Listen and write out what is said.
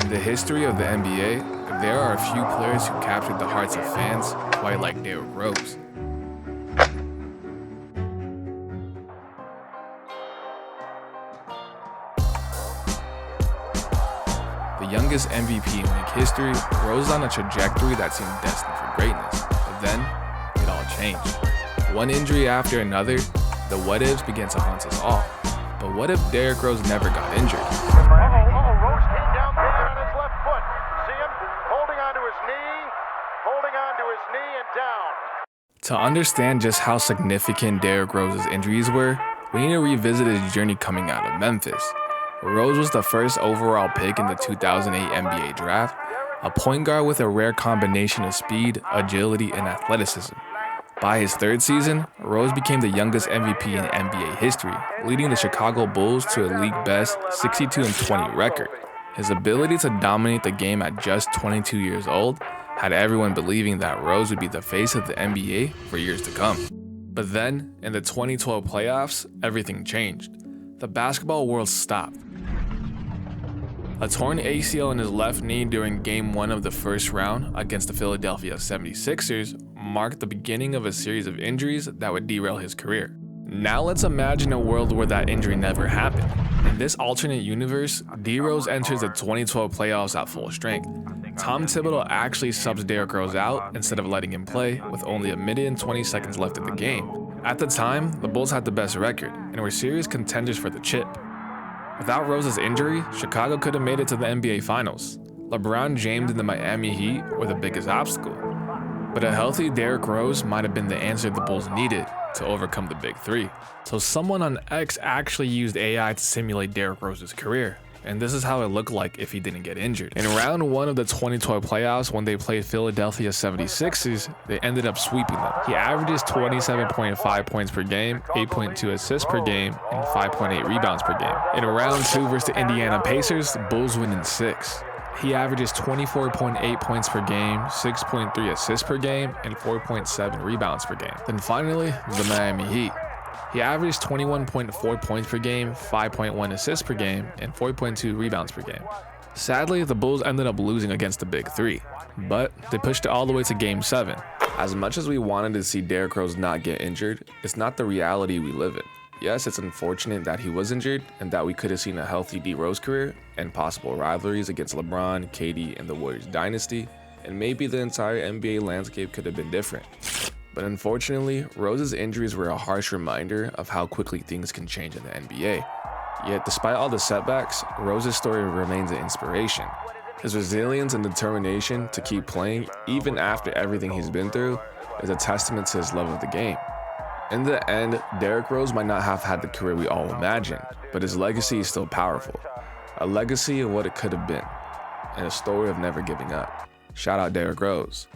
In the history of the NBA, there are a few players who captured the hearts of fans, quite like Derrick Rose. The youngest MVP in league history, Rose was on a trajectory that seemed destined for greatness, but then it all changed. One injury after another, the what-ifs began to haunt us all. But what if Derrick Rose never got injured? Rose came down bad on his left foot. See him holding onto his knee and down. To understand just how significant Derrick Rose's injuries were, we need to revisit his journey coming out of Memphis. Rose was the first overall pick in the 2008 NBA draft, a point guard with a rare combination of speed, agility, and athleticism. By his third season, Rose became the youngest MVP in NBA history, leading the Chicago Bulls to a league-best 62-20 record. His ability to dominate the game at just 22 years old had everyone believing that Rose would be the face of the NBA for years to come. But then, in the 2012 playoffs, everything changed. The basketball world stopped. A torn ACL in his left knee during Game 1 of the first round against the Philadelphia 76ers marked the beginning of a series of injuries that would derail his career. Now let's imagine a world where that injury never happened. In this alternate universe, D-Rose enters the 2012 playoffs at full strength. Tom Thibodeau actually subs Derrick Rose out instead of letting him play with only a minute and 20 seconds left in the game. At the time, the Bulls had the best record and were serious contenders for the chip. Without Rose's injury, Chicago could have made it to the NBA Finals. LeBron James and the Miami Heat were the biggest obstacle. But a healthy Derrick Rose might have been the answer the Bulls needed to overcome the big three. So someone on X actually used AI to simulate Derrick Rose's career. And this is how it looked like if he didn't get injured. In round 1 of the 2012 playoffs, when they played Philadelphia 76ers, they ended up sweeping them. He averages 27.5 points per game, 8.2 assists per game, and 5.8 rebounds per game. In round 2 versus the Indiana Pacers, the Bulls win in 6. He averages 24.8 points per game, 6.3 assists per game, and 4.7 rebounds per game. Then finally, the Miami Heat. He averaged 21.4 points per game, 5.1 assists per game, and 4.2 rebounds per game. Sadly, the Bulls ended up losing against the Big Three, but they pushed it all the way to Game 7. As much as we wanted to see Derrick Rose not get injured, it's not the reality we live in. Yes, it's unfortunate that he was injured and that we could have seen a healthy D-Rose career and possible rivalries against Lebron, KD, and the Warriors dynasty, and maybe the entire NBA landscape could have been different. But unfortunately, Rose's injuries were a harsh reminder of how quickly things can change in the NBA. Yet despite all the setbacks, Rose's story remains an inspiration. His resilience and determination to keep playing even after everything he's been through is a testament to his love of the game. In the end, Derrick Rose might not have had the career we all imagined, but his legacy is still powerful. A legacy of what it could have been, and a story of never giving up. Shout out Derrick Rose.